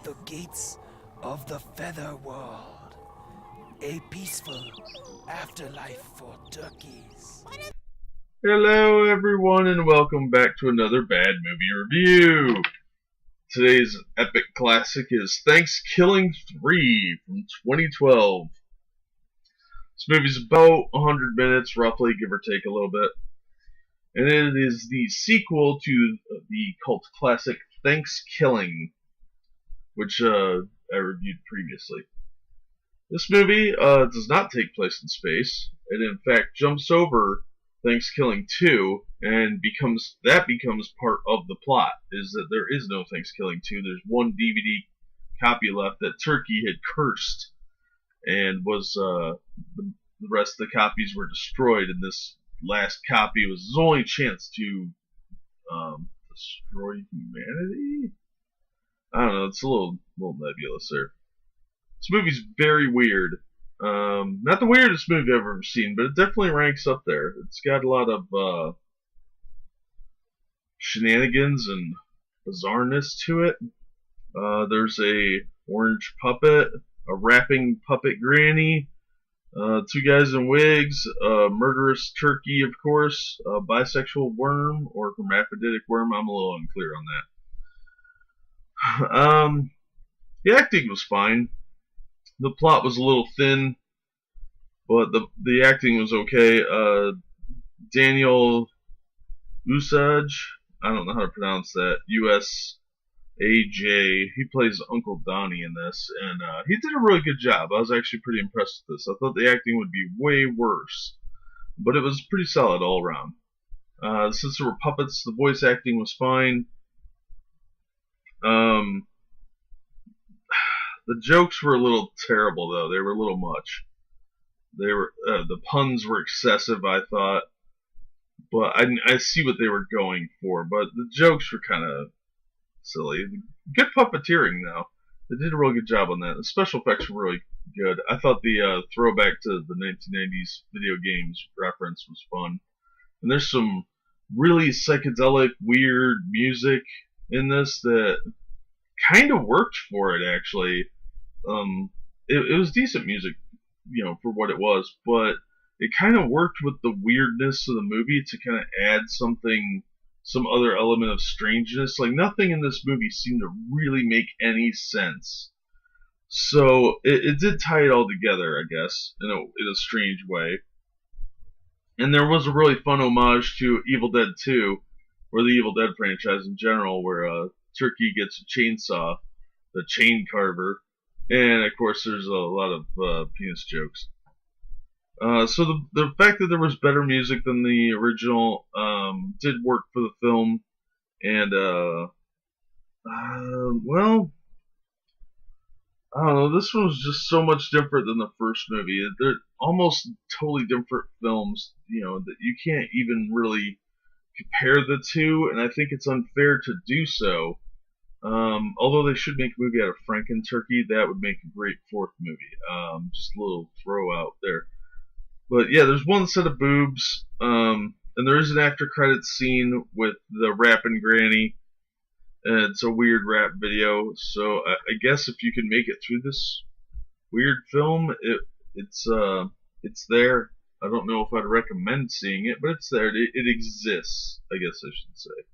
the gates of the feather world. A peaceful afterlife for turkeys. Hello everyone and welcome back to another bad movie review. Today's epic classic is ThanksKilling 3 from 2012. This movie's about 100 minutes, roughly, give or take a little bit. And it is the sequel to the cult classic ThanksKilling, which I reviewed previously. This movie does not take place in space. It in fact jumps over ThanksKilling 2 and becomes part of the plot, is that there is no ThanksKilling 2. There's one DVD copy left that Turkey had cursed, and was the rest of the copies were destroyed, and this last copy was his only chance to destroy humanity? I don't know, it's a little nebulous there. This movie's very weird. Not the weirdest movie I've ever seen, but it definitely ranks up there. It's got a lot of shenanigans and bizarreness to it. There's a orange puppet, a rapping puppet granny, two guys in wigs, a murderous turkey, of course, a bisexual worm, or hermaphroditic worm. I'm a little unclear on that. The acting was fine. The plot was a little thin, but the acting was okay. Daniel Usaj, I don't know how to pronounce that, U-S-A-J, he plays Uncle Downey in this, and he did a really good job. I was actually pretty impressed with this. I thought the acting would be way worse, but it was pretty solid all around. Since there were puppets, the voice acting was fine. The jokes were a little terrible, though. They were a little much. The puns were excessive, I thought, but I see what they were going for. But the jokes were kind of silly. Good puppeteering, though. They did a really good job on that. The special effects were really good. I thought the throwback to the 1990s video games reference was fun. And there's some really psychedelic, weird music in this that kind of worked for it, actually. It was decent music, for what it was, but it kind of worked with the weirdness of the movie to kind of add some other element of strangeness. Like, nothing in this movie seemed to really make any sense. So it did tie it all together, I guess, in a strange way. And there was a really fun homage to Evil Dead 2, or the Evil Dead franchise in general, where Turkey gets a chainsaw, the chain carver, and of course there's a lot of penis jokes. So the fact that there was better music than the original did work for the film, and well, I don't know, this one was just so much different than the first movie. They're almost totally different films, that you can't even really compare the two, and I think it's unfair to do so. Although they should make a movie out of Franken Turkey, that would make a great fourth movie. Just a little throw out there. But yeah, there's one set of boobs, and there is an after credits scene with the rapping granny, and it's a weird rap video. So I guess if you can make it through this weird film, it's there. I don't know if I'd recommend seeing it, but it's there. It exists, I guess I should say.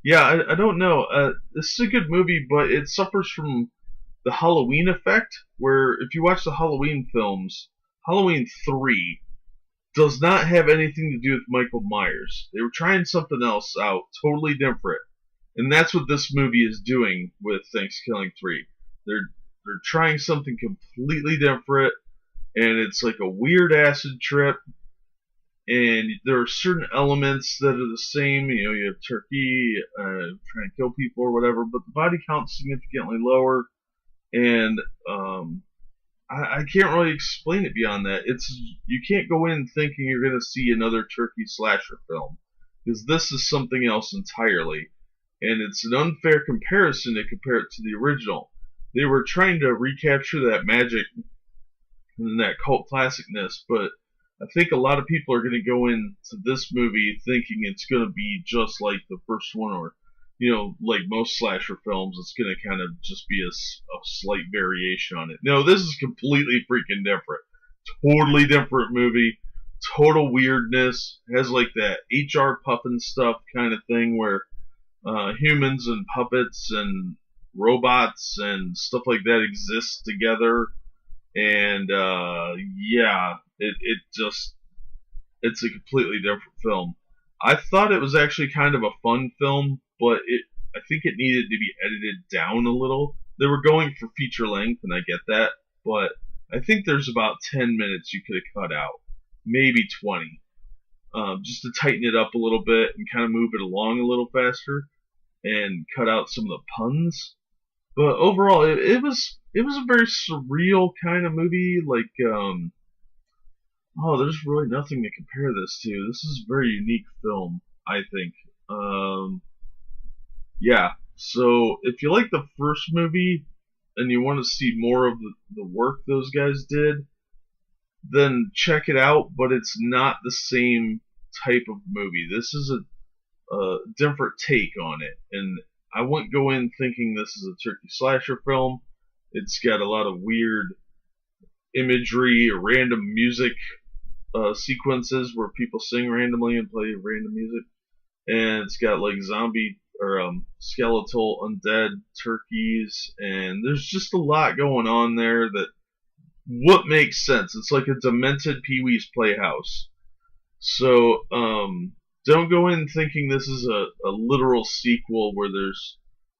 Yeah, I don't know. This is a good movie, but it suffers from the Halloween effect, where if you watch the Halloween films, Halloween 3 does not have anything to do with Michael Myers. They were trying something else out, totally different. And that's what this movie is doing with ThanksKilling 3. They're trying something completely different, and it's like a weird acid trip. And there are certain elements that are the same. You have Turkey trying to kill people or whatever, but the body count's significantly lower. And I can't really explain it beyond that. You can't go in thinking you're going to see another Turkey slasher film, because this is something else entirely. And it's an unfair comparison to compare it to the original. They were trying to recapture that magic and that cult classicness, but I think a lot of people are going to go into this movie thinking it's going to be just like the first one, or like most slasher films, it's going to kind of just be a slight variation on it. No, this is completely freaking different. Totally different movie. Total weirdness. Has like that HR puffin stuff kind of thing where humans and puppets and robots and stuff like that exist together. And yeah, it's a completely different film. I thought it was actually kind of a fun film, but I think it needed to be edited down a little. They were going for feature length, and I get that, but I think there's about 10 minutes you could have cut out, maybe 20, just to tighten it up a little bit and kind of move it along a little faster and cut out some of the puns. But overall, it was a very surreal kind of movie. Like, there's really nothing to compare this to. This is a very unique film, I think. Yeah. So if you like the first movie and you want to see more of the work those guys did, then check it out. But it's not the same type of movie. This is a different take on it, and I wouldn't go in thinking this is a turkey slasher film. It's got a lot of weird imagery or random music sequences where people sing randomly and play random music, and it's got like zombie or skeletal undead turkeys, and there's just a lot going on there that what makes sense. It's like a demented Pee-wee's Playhouse. So don't go in thinking this is a literal sequel where there's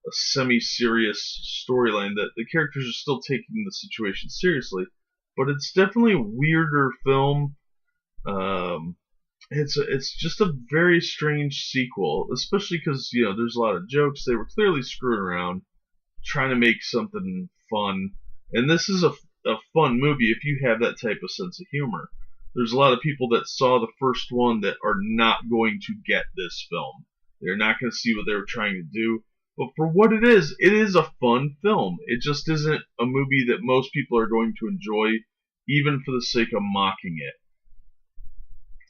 a semi-serious storyline, that the characters are still taking the situation seriously, but it's definitely a weirder film. It's just a very strange sequel, especially because there's a lot of jokes. They were clearly screwing around, trying to make something fun, and this is a fun movie if you have that type of sense of humor. There's a lot of people that saw the first one that are not going to get this film. They're not going to see what they were trying to do. But for what it is a fun film. It just isn't a movie that most people are going to enjoy, even for the sake of mocking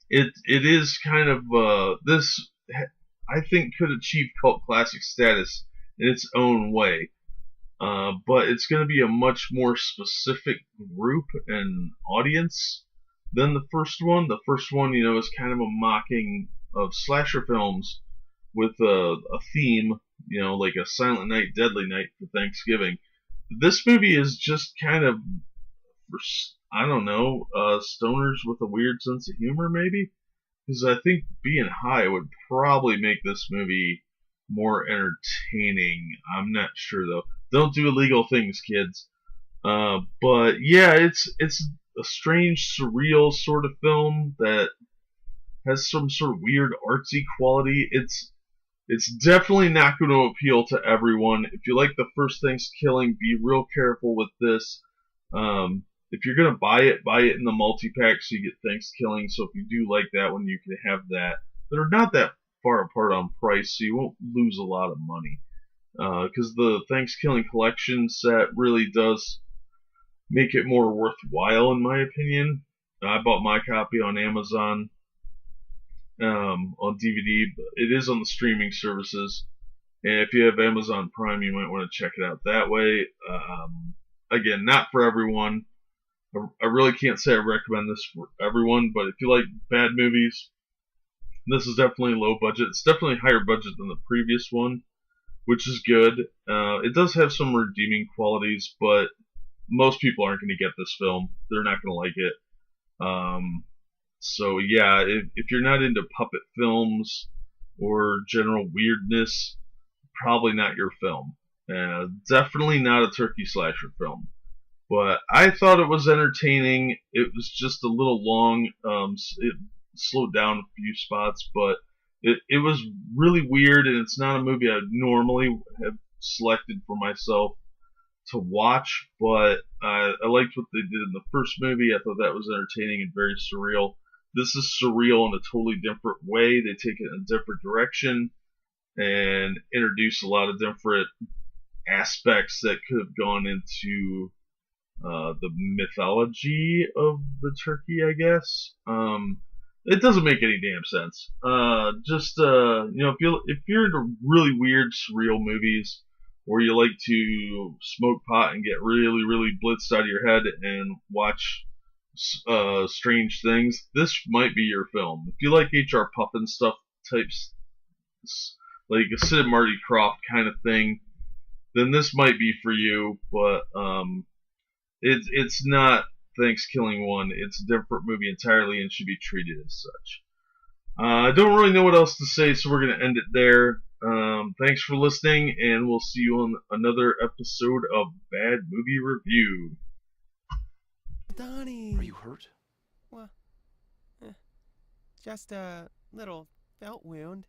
it. It is kind of this, I think, could achieve cult classic status in its own way. But it's going to be a much more specific group and audience than the first one. The first one, is kind of a mocking of slasher films with a theme, like a Silent Night, Deadly Night for Thanksgiving. This movie is just kind of, I don't know, stoners with a weird sense of humor, maybe? Because I think being high would probably make this movie more entertaining. I'm not sure, though. Don't do illegal things, kids. But yeah, it's a strange, surreal sort of film that has some sort of weird artsy quality. It's definitely not going to appeal to everyone. If you like the first ThanksKilling, be real careful with this. If you're going to buy it in the multi-pack so you get ThanksKilling. So if you do like that one, you can have that. They're not that far apart on price, so you won't lose a lot of money. Because the ThanksKilling collection set really does make it more worthwhile, in my opinion. I bought my copy on Amazon on DVD, but it is on the streaming services. And if you have Amazon Prime, you might want to check it out that way. Again, not for everyone. I really can't say I recommend this for everyone, but if you like bad movies, this is definitely low budget. It's definitely higher budget than the previous one, which is good. It does have some redeeming qualities, but most people aren't going to get this film. They're not going to like it. So yeah, if you're not into puppet films or general weirdness, probably not your film. Definitely not a turkey slasher film. But I thought it was entertaining. It was just a little long. It slowed down a few spots, but it was really weird, and it's not a movie I normally have selected for myself to watch, but I liked what they did in the first movie. I thought that was entertaining and very surreal. This is surreal in a totally different way. They take it in a different direction and introduce a lot of different aspects that could have gone into the mythology of the turkey, I guess. It doesn't make any damn sense. If you're into really weird, surreal movies, or you like to smoke pot and get really, really blitzed out of your head and watch strange things, this might be your film. If you like H.R. Puffin stuff types, like a Sid and Marty Krofft kind of thing, then this might be for you. But it's not ThanksKilling 1. It's a different movie entirely and should be treated as such. I don't really know what else to say, so we're going to end it there. Thanks for listening, and we'll see you on another episode of Bad Movie Review. Downey! Are you hurt? Well, just a little felt wound.